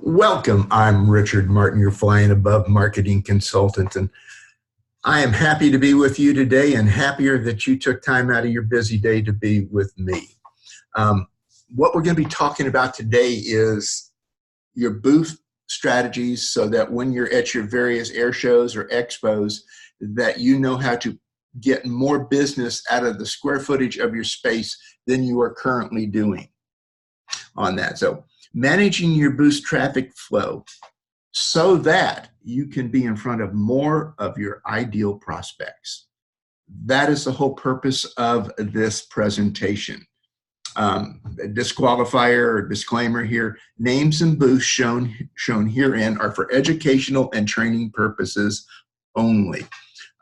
Welcome. I'm Richard Martin, your Flying Above marketing consultant, and I am happy to be with you today and happier that you took time out of your busy day to be with me. Um, what we're going to be talking about today is your booth strategies so that when you're at your various air shows or expos, that you know how to get more business out of the square footage of your space than you are currently doing on that. So managing your booth traffic flow so that you can be in front of more of your ideal prospects. That is the whole purpose of this presentation. A disqualifier or disclaimer here, names and booths shown herein are for educational and training purposes only.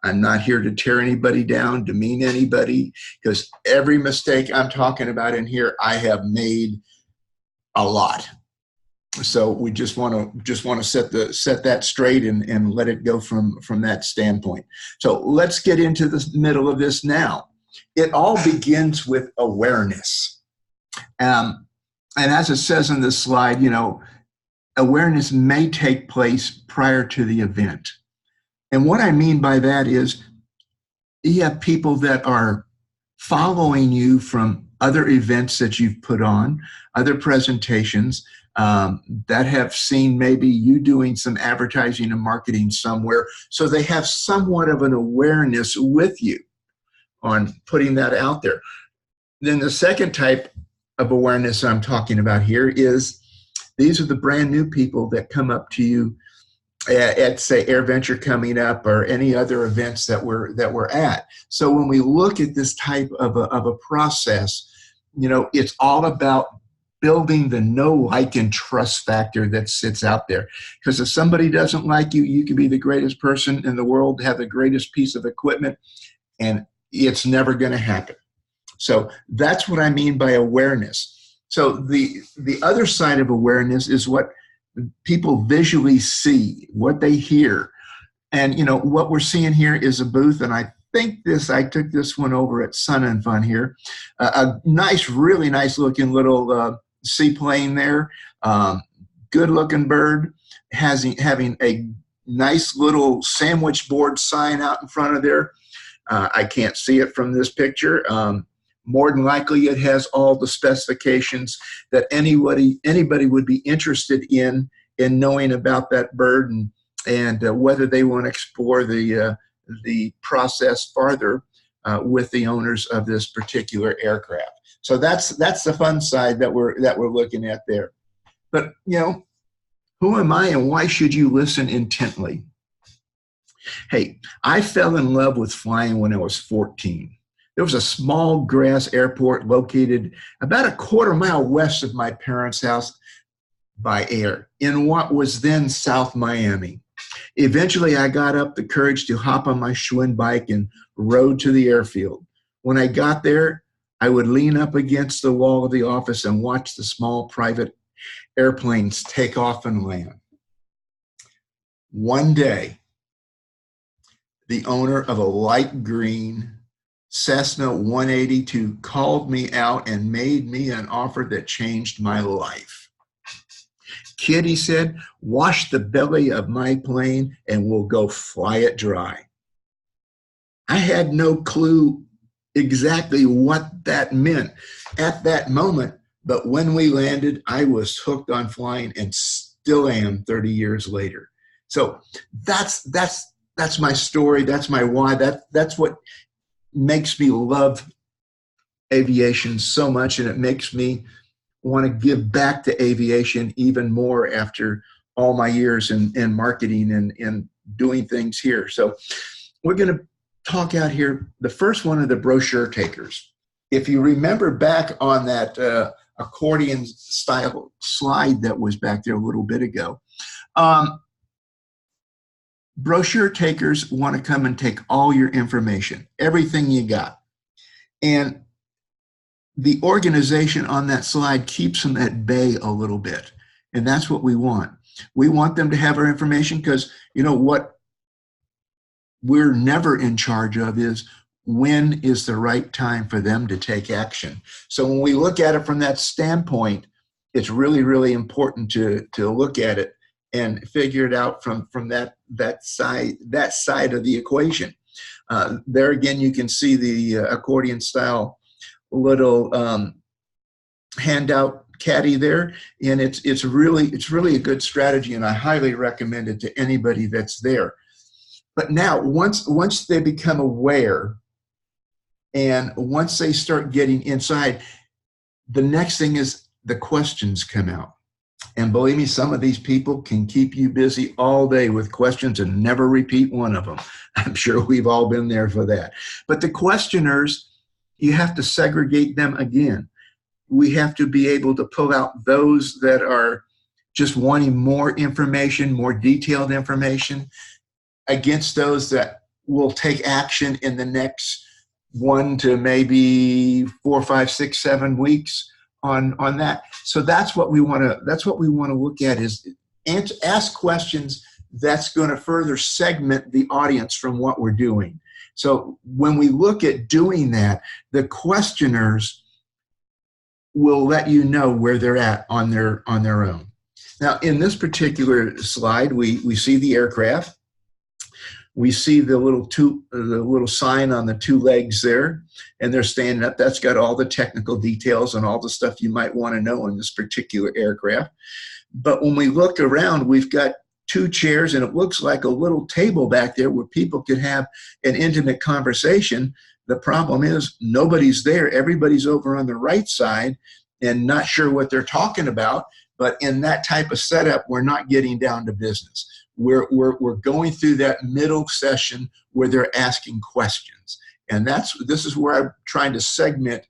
I'm not here to tear anybody down, demean anybody, because every mistake I'm talking about in here, I have made a lot. So we just want to set that straight and let it go from that standpoint. So let's get into the middle of this now. It all begins with awareness. And as it says in this slide, awareness may take place prior to the event. And what I mean by that is you have people that are following you from other events that you've put on, other presentations, that have seen maybe you doing some advertising and marketing somewhere. So they have somewhat of an awareness with you on putting that out there. Then the second type of awareness I'm talking about here is these are the brand new people that come up to you at say AirVenture coming up or any other events that we're at. So when we look at this type of a process, it's all about building the know, like, and trust factor that sits out there. Because if somebody doesn't like you, you can be the greatest person in the world, have the greatest piece of equipment, and it's never going to happen. So that's what I mean by awareness. So the other side of awareness is what people visually see, what they hear. And, what we're seeing here is a booth, and I took this one over at Sun and Fun here. A nice, really nice looking little seaplane there. Good looking bird, having a nice little sandwich board sign out in front of there. I can't see it from this picture. More than likely, it has all the specifications that anybody would be interested in knowing about that bird and whether they want to explore the process farther with the owners of this particular aircraft. So that's the fun side that we're looking at there. But who am I and why should you listen intently? Hey, I fell in love with flying when I was 14. There was a small grass airport located about a quarter-mile west of my parents' house by air in what was then South Miami. Eventually, I got up the courage to hop on my Schwinn bike and rode to the airfield. When I got there, I would lean up against the wall of the office and watch the small private airplanes take off and land. One day, the owner of a light green Cessna 182 called me out and made me an offer that changed my life. Kid, he said, wash the belly of my plane and we'll go fly it dry. I had no clue exactly what that meant at that moment, but when we landed, I was hooked on flying and still am 30 years later. So that's my story. That's my why. That's what makes me love aviation so much, and it makes me want to give back to aviation even more after all my years in marketing and doing things here. So we're going to talk out here. The first one of the brochure takers. If you remember back on that accordion style slide that was back there a little bit ago, brochure takers want to come and take all your information, everything you got. And the organization on that slide keeps them at bay a little bit. And that's what we want. We want them to have our information because, what we're never in charge of is when is the right time for them to take action. So when we look at it from that standpoint, it's really, really important to look at it and figure it out from that side of the equation. There again, you can see the accordion style little handout caddy there, and it's really a good strategy, and I highly recommend it to anybody that's there. But now, once they become aware, and once they start getting inside, the next thing is the questions come out. And believe me, some of these people can keep you busy all day with questions and never repeat one of them. I'm sure we've all been there for that. But the questioners, you have to segregate them again. We have to be able to pull out those that are just wanting more information, more detailed information, against those that will take action in the next 1 to maybe 4, 5, 6, 7 weeks on that. So that's what we want to look at, is ask questions that's going to further segment the audience from what we're doing. So when we look at doing that, the questioners will let you know where they're at on their own. Now, in this particular slide, we see the aircraft. We see the little sign on the 2 legs there, and they're standing up. That's got all the technical details and all the stuff you might want to know in this particular aircraft. But when we look around, we've got 2 chairs, and it looks like a little table back there where people could have an intimate conversation. The problem is nobody's there. Everybody's over on the right side and not sure what they're talking about. But in that type of setup, we're not getting down to business. We're going through that middle session where they're asking questions. And this is where I'm trying to segment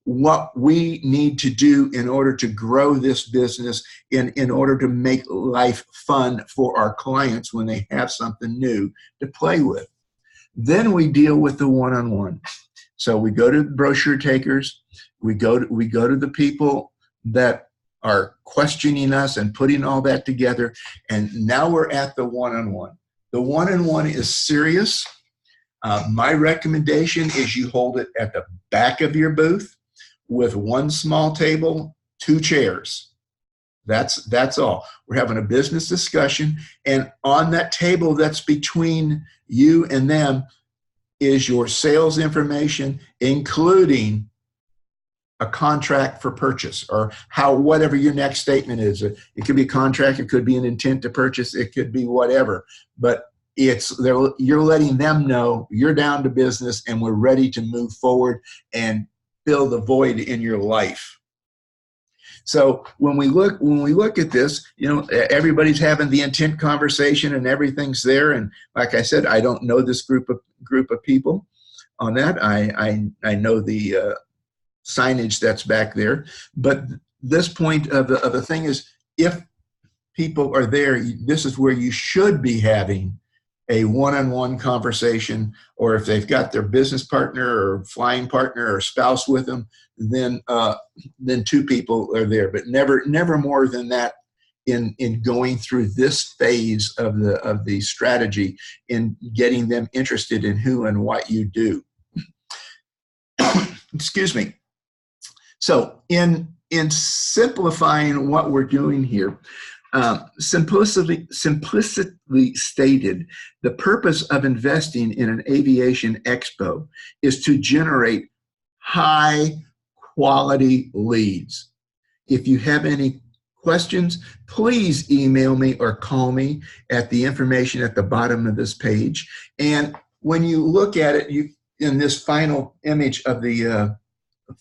what we need to do in order to grow this business, in order to make life fun for our clients when they have something new to play with. Then we deal with the one-on-one. So we go to brochure takers, we go to the people that are questioning us and putting all that together, and now we're at the one-on-one. The one-on-one is serious. My recommendation is you hold it at the back of your booth with 1 small table, 2 chairs. That's all. We're having a business discussion, and on that table that's between you and them is your sales information, including a contract for purchase, or whatever your next statement is. It could be a contract, it could be an intent to purchase, it could be whatever. But you're letting them know you're down to business and we're ready to move forward and fill the void in your life. So when we look at this, everybody's having the intent conversation and everything's there. And like I said, I don't know this group of people on that. I know the signage that's back there. But this point of the thing is, if people are there, this is where you should be having a one-on-one conversation, or if they've got their business partner or flying partner or spouse with them, then 2 people are there, but never more than that in going through this phase of the strategy, in getting them interested in who and what you do. Excuse me. So in simplifying what we're doing here, simplicity stated, the purpose of investing in an aviation expo is to generate high quality leads. If you have any questions, please email me or call me at the information at the bottom of this page. And when you look at it, in this final image of the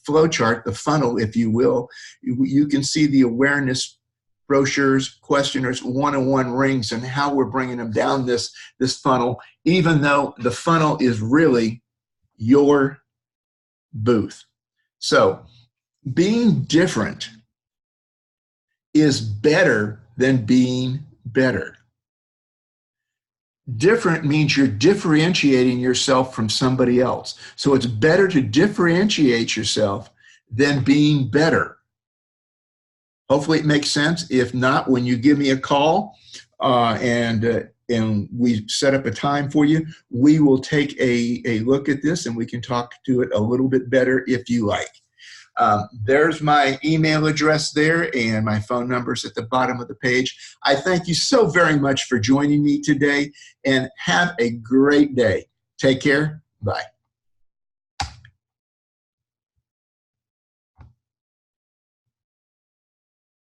flow chart, the funnel, if you will, you can see the awareness brochures, questioners, one-on-one rings, and how we're bringing them down this funnel, even though the funnel is really your booth. So being different is better than being better. Different means you're differentiating yourself from somebody else. So it's better to differentiate yourself than being better. Hopefully it makes sense. If not, when you give me a call and we set up a time for you, we will take a look at this and we can talk to it a little bit better if you like. There's my email address there, and my phone number's at the bottom of the page. I thank you so very much for joining me today, and have a great day. Take care. Bye.